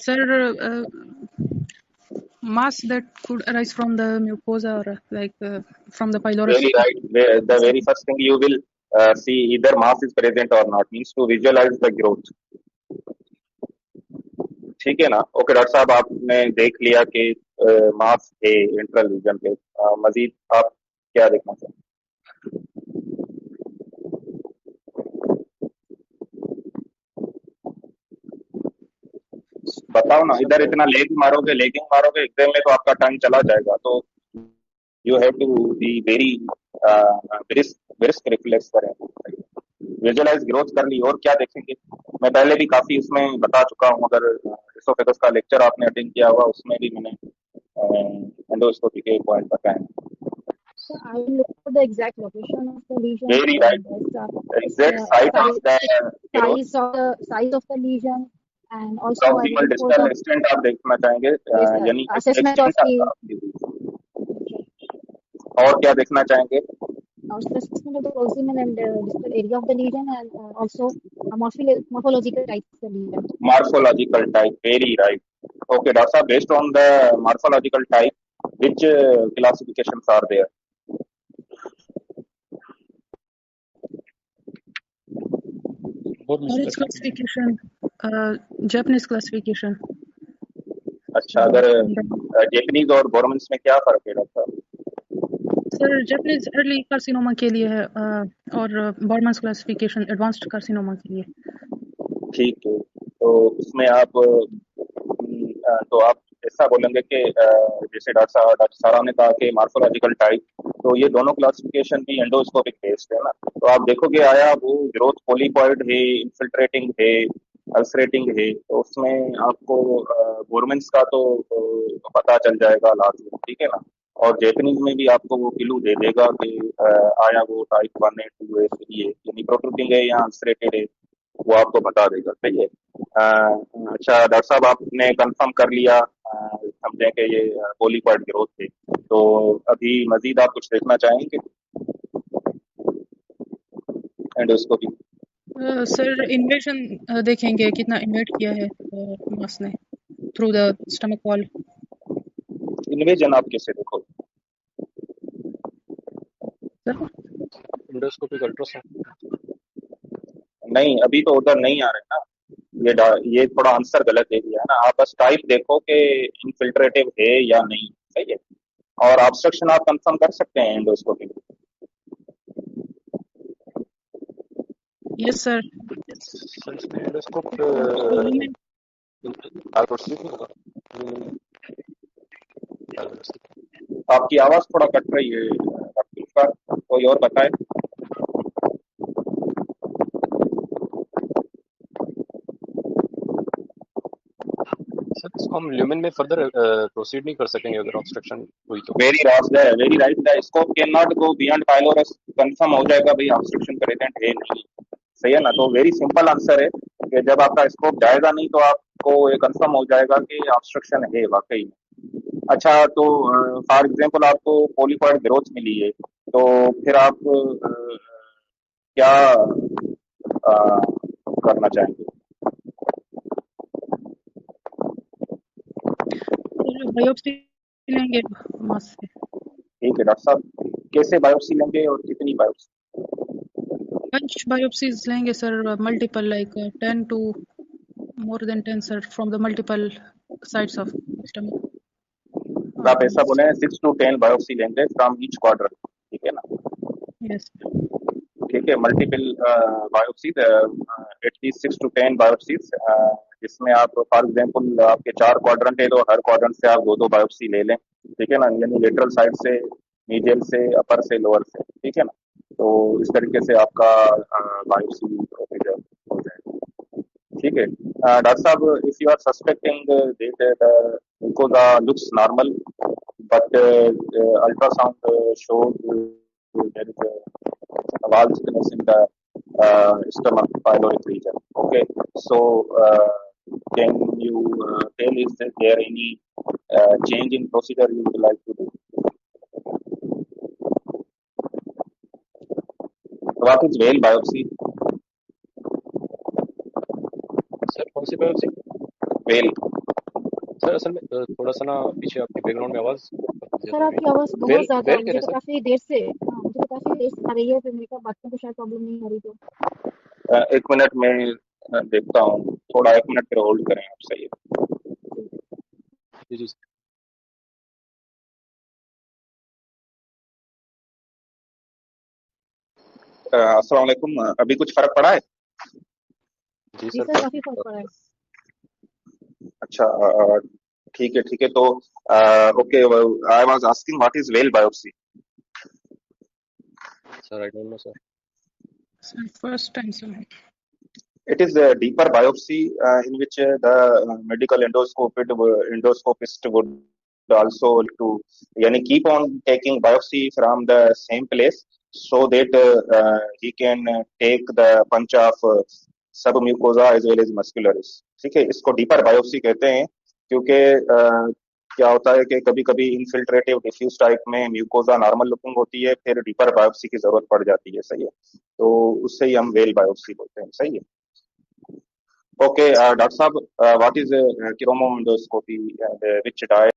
Sir, mass that could arise from the mucosa or from the pylorus. Very right. The very first thing you will see either mass is present or not, means to visualize the growth. ठीक है ना? Okay doctor साहब, आपने देख लिया कि मास है इंट्रल reason पे। मजीद आप क्या देखना चाहेंगे? बताओ ना, इधर इतना लेगिंग मारोगे एग्जाम में तो आपका टाइम चला जाएगा। तो you have to be very brisk reflex करें, विजुअलाइज ग्रोथ कर ली। और क्या देखेंगे? मैं पहले भी काफी उसमें बता चुका हूँ, अगर एसोफेगस का लेक्चर आपने अटेंड किया हुआ उसमें भी मैंने एंडोस्कोपी के पॉइंट बताए। So I will look for the exact location of the lesion. Very right. Exact site of the size of the lesion, and also proximal distal extent आप देखना चाहेंगे, यानी assessment of the और क्या देखना चाहेंगे? Assessment of the proximal and distal area of the lesion, and also a morphological type of the lesion. Morphological type, very right. Okay, Doctor Saab, based on the morphological type, which classifications are there? classification, Japanese classification. अच्छा, अगर Japanese और बोर्मन्स में क्या फर्क है doctor साहब? Sir Japanese early carcinoma के लिए है और बोर्मन्स क्लासिफिकेशन एडवांस्ड कार्सिनोमा के लिए। ठीक है, तो उसमें आप ऐसा बोलेंगे कि जैसे डॉक्टर सारा ने कहा कि मार्फोलॉजिकल टाइप, तो ये दोनों क्लासिफिकेशन भी एंडोस्कोपिक बेस्ड है ना। तो आप देखोगे आया वो ग्रोथ पॉलीपॉइड है, इन्फिल्ट्रेटिंग है, अल्सरेटिंग है, तो उसमें आपको बोर्मन्स का तो पता चल जाएगा लास्ट में, ठीक है ना। और जैपनीज में भी आपको वो क्लू दे देगा कि आया वो टाइप 1 है, 2 है, 3 है, यानी प्रोट्रूडिंग है या अल्सरेटेड है, वो आपको बता देगा। सही है। अच्छा डॉक्टर साहब, आपने कंफर्म कर लिया, समझें कि ये पॉलीपॉइड ग्रोथ है, तो अभी मजीद आप कुछ देखना चाहेंगे एंडोस्कोपी? सर इन्वेजन देखेंगे, कितना इन्वेट किया है मास ने through the stomach wall. Invasion आप कैसे देखोगे? एंडोस्कोपिक अल्ट्रासाउंड नहीं, अभी तो उधर नहीं आ रहे ना, ये थोड़ा आंसर गलत दे दिया है ना। आप बस टाइप देखो कि इनफिल्ट्रेटिव है या नहीं, सही है। और ऑब्स्ट्रक्शन आप कंफर्म कर सकते हैं एंडोस्कोपी। Yes sir. एंडोस्कोप आपकी आवाज थोड़ा कट रही है डॉक्टर, कोई और बताए? हम ल्यूमेन में फर्दर प्रोसीड नहीं कर सकेंगे अगर ऑब्स्ट्रक्शन हुई तो। Very right, the scope can not go beyond pylorus. Confirm हो जाएगा भाई ऑब्स्ट्रक्शन प्रेजेंट है नहीं, सही है ना। तो वेरी सिंपल आंसर है कि जब आपका स्कोप जाएगा नहीं तो आपको ये कंफर्म हो जाएगा कि ऑब्स्ट्रक्शन है वाकई में। अच्छा, तो फॉर एग्जांपल आपको पॉलीपॉइड ग्रोथ मिली है, तो फिर आप क्या करना चाहेंगे? बायोप्सी लेंगे मास से। ठीक है डॉक्टर साहब, कैसे बायोप्सी लेंगे और कितनी बायोप्सी? पंच बायोप्सीज लेंगे sir, multiple like 10 to more than 10 sir, from the multiple sides of stomach. आप ऐसा बोले 6 to 10 बायोप्सी लेंगे फ्रॉम ईच क्वाड्रेंट, ठीक है ना? यस ठीक है, multiple biopsies, at least 6 to 10 biopsies, जिसमें आप फॉर एग्जांपल आपके 4 क्वाड्रेंट है तो हर क्वाड्रेंट से आप 2-2 बायोप्सी ले लें, ठीक है ना। यानी लेटरल साइड से, मीडियल से, अपर से, लोअर से, ठीक है ना। तो इस तरीके से आपका बायोप्सी प्रोसीजर हो जाएगा, ठीक है। डॉक्टर साहब, if you are suspecting that the mucosa looks normal but ultrasound shows there is a wall thickness in the stomach pyloric region. Okay, so can you tell is there any change in procedure you would like to do? What is whale biopsy? Sir कौन सी biopsy? Well. Sir असल में थोड़ा सा ना पीछे आपके background में आवाज सर ज्यादा आ रही आपकी आवाज है। बहुत वेल ज्यादा, वेल कह मुझे रहे तो हैं सर? काफी देर से, हाँ मुझे तो काफी देर से आ रही है, फिर मेरे को बातों को शायद प्रॉब्लम नहीं आ रही तो। एक मिनट में देखता हूँ, थोड़ा 1 मिनट पर होल्ड करें आप, सही है। जी जी अस्सलाम वालेकुम। अभी कुछ फर्क पड़ा है? जी जी सर, सर काफी काफी फर्क पड़ा है। अच्छा, ठीक है ठीक है। तो okay, I was asking what is well biopsy. Sir I don't know sir. Sir, first time, sir. It is a deeper biopsy in which the medical endoscopist would also to yani keep on taking biopsy from the same place so that he can take the punch of submucosa as well as muscularis। ठीक है, इसको deeper biopsy कहते हैं क्योंकि क्या होता है कि कभी कभी इनफिल्ट्रेटिव डिफ्यूज टाइप में म्यूकोजा नॉर्मल लुकिंग होती है, फिर डीपर बायोप्सी की जरूरत पड़ जाती है। सही है, तो उससे ही हम वेल बायोप्सी बोलते हैं। सही है। Okay, Dr. Saab, what is chromoendoscopy and which dye